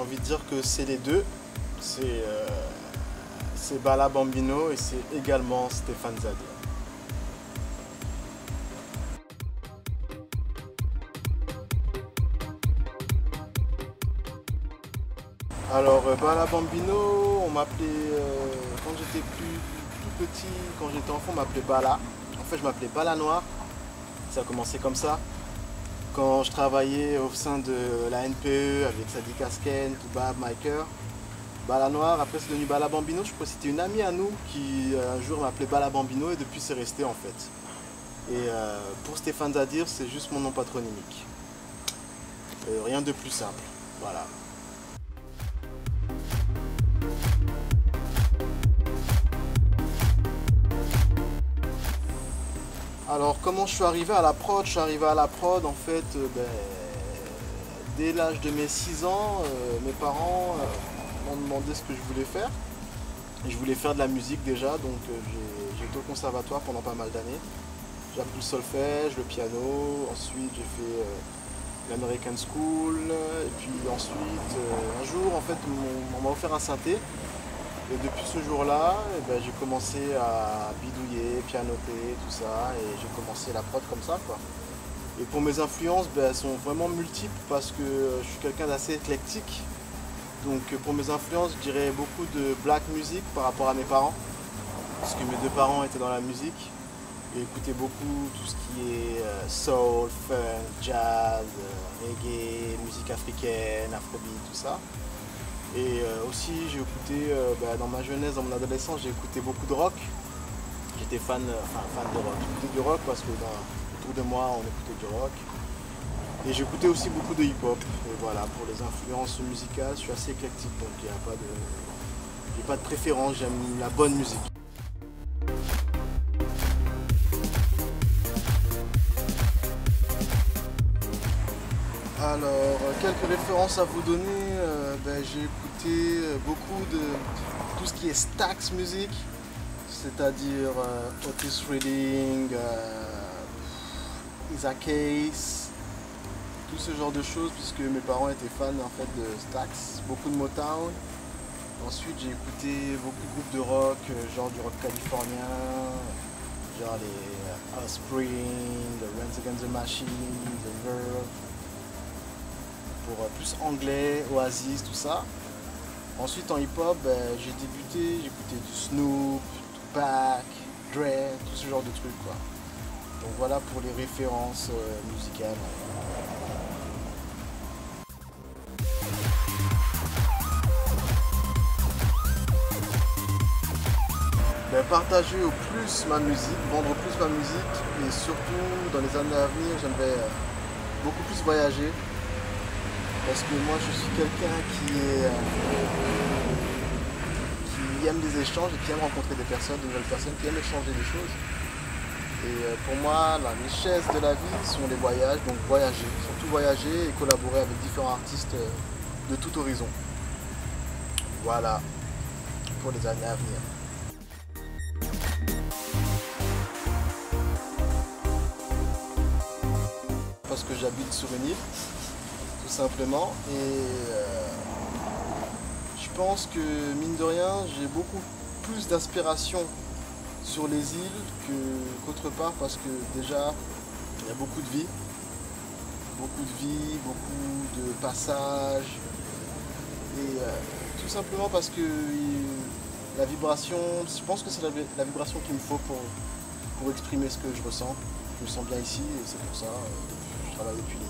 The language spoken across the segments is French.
envie de dire que c'est les deux. C'est Bala Bambino et c'est également Stéphane Zadir. Alors Bala Bambino, on m'appelait quand j'étais tout petit, quand j'étais enfant, on m'appelait Bala. En fait, je m'appelais Bala Noir. Ça a commencé comme ça. Quand je travaillais au sein de la NPE avec Sadiq Asken, Toubab, Maker, Bala Noir, après c'est devenu Bala Bambino. Je crois que c'était une amie à nous qui un jour m'appelait Bala Bambino et depuis c'est resté en fait. Et pour Stéphane Zadir, c'est juste mon nom patronymique. Rien de plus simple. Voilà. Alors comment je suis arrivé à la prod? Je suis arrivé à la prod en fait dès l'âge de mes 6 ans, mes parents m'ont demandé ce que je voulais faire. Et je voulais faire de la musique déjà, donc j'ai été au conservatoire pendant pas mal d'années. J'ai appris le solfège, le piano, ensuite j'ai fait l'American School, et puis ensuite un jour en fait on m'a offert un synthé. Et depuis ce jour-là, j'ai commencé à bidouiller, pianoter, tout ça, et j'ai commencé la prod comme ça, quoi. Et pour mes influences, elles sont vraiment multiples parce que je suis quelqu'un d'assez éclectique. Donc pour mes influences, je dirais beaucoup de black music par rapport à mes parents, parce que mes deux parents étaient dans la musique et écoutaient beaucoup tout ce qui est soul, funk, jazz, reggae, musique africaine, afrobeat, tout ça. Et aussi j'ai écouté, dans ma jeunesse, dans mon adolescence, j'ai écouté beaucoup de rock. J'étais fan de rock. J'écoutais du rock parce que autour de moi on écoutait du rock. Et j'écoutais aussi beaucoup de hip-hop. Et voilà, pour les influences musicales, je suis assez éclectique, donc il n'y a pas de préférence, j'aime la bonne musique. Alors, quelques références à vous donner, j'ai écouté beaucoup de tout ce qui est Stax Music, c'est-à-dire Otis Redding, Isaac Hayes, tout ce genre de choses, puisque mes parents étaient fans en fait de Stax, beaucoup de Motown. Ensuite, j'ai écouté beaucoup de groupes de rock, genre du rock californien, genre les Offspring, The Rage Against the Machine, The Verve. Pour plus anglais, Oasis, tout ça. Ensuite en hip-hop, j'ai j'écoutais du Snoop, Tupac, Dre, tout ce genre de trucs quoi. Donc voilà pour les références musicales. Partager au plus ma musique, vendre plus ma musique et surtout dans les années à venir, j'aimerais beaucoup plus voyager. Parce que moi je suis quelqu'un qui aime les échanges et qui aime rencontrer des personnes, de nouvelles personnes, qui aime échanger des choses. Et pour moi, la richesse de la vie sont les voyages, donc voyager, surtout voyager et collaborer avec différents artistes de tout horizon. Voilà, pour les années à venir. Parce que j'habite sur une île. Tout simplement, et je pense que mine de rien j'ai beaucoup plus d'inspiration sur les îles qu'autre part parce que déjà il y a beaucoup de vie, beaucoup de passages et tout simplement parce que la vibration, je pense que c'est la vibration qu'il me faut pour exprimer ce que je ressens. Je me sens bien ici et c'est pour ça que je travaille depuis l'île.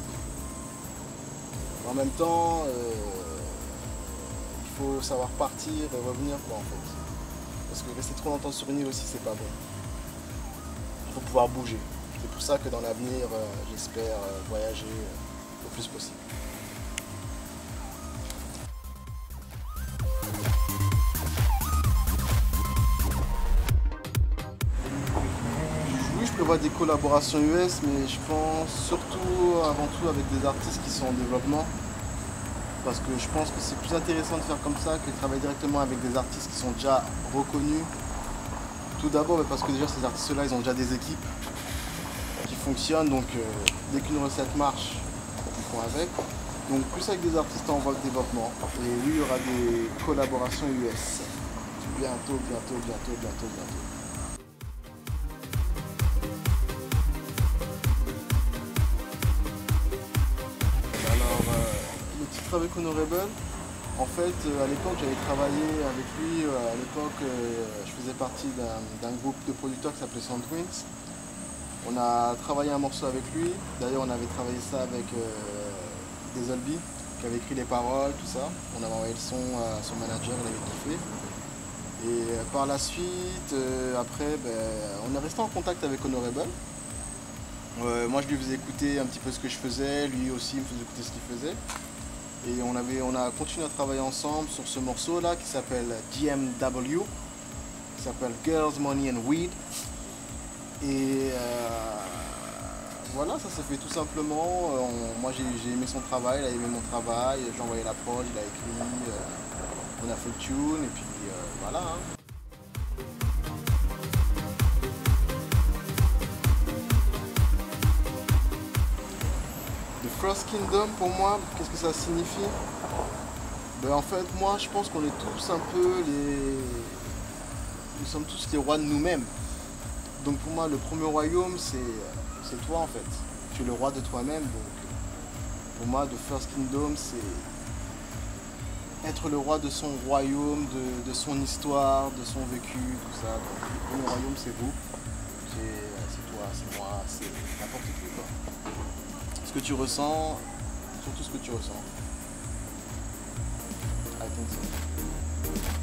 En même temps, il faut savoir partir et revenir quoi en fait. Parce que rester trop longtemps sur une île aussi c'est pas bon. Il faut pouvoir bouger. C'est pour ça que dans l'avenir, j'espère voyager le plus possible. Oui, je prévois des collaborations US, mais je pense surtout, avant tout, avec des artistes qui sont en développement. Parce que je pense que c'est plus intéressant de faire comme ça que de travailler directement avec des artistes qui sont déjà reconnus. Tout d'abord parce que déjà ces artistes-là, ils ont déjà des équipes qui fonctionnent, donc dès qu'une recette marche, ils font avec. Donc plus avec des artistes en voie de développement. Et oui, il y aura des collaborations US. Bientôt, bientôt, bientôt, bientôt, bientôt. Alors, le titre avec Honorable, en fait, à l'époque, j'avais travaillé avec lui. À l'époque, je faisais partie d'un groupe de producteurs qui s'appelait Soundwinds. On a travaillé un morceau avec lui. D'ailleurs, on avait travaillé ça avec Desolby, qui avait écrit les paroles, tout ça. On avait envoyé le son à son manager, il avait kiffé. Et par la suite, après, on est resté en contact avec Honorable. Moi, je lui faisais écouter un petit peu ce que je faisais, lui aussi il me faisait écouter ce qu'il faisait. Et on a continué à travailler ensemble sur ce morceau-là qui s'appelle GMW, qui s'appelle Girls, Money and Weed. Et voilà, ça s'est fait tout simplement. Moi, j'ai aimé son travail, il a aimé mon travail, j'ai envoyé la prod, il a écrit, on a fait le tune, et puis voilà. Hein. The First Kingdom, pour moi, qu'est-ce que ça signifie? En fait, moi, je pense qu'on est tous un peu les... Nous sommes tous les rois de nous-mêmes. Donc pour moi, le premier royaume, c'est toi, en fait. Tu es le roi de toi-même. Donc pour moi, The First Kingdom, c'est être le roi de son royaume, de son histoire, de son vécu, tout ça. Donc le premier royaume, c'est vous. C'est toi, c'est moi, c'est n'importe qui, quoi. Ce que tu ressens, surtout ce que tu ressens. I think so.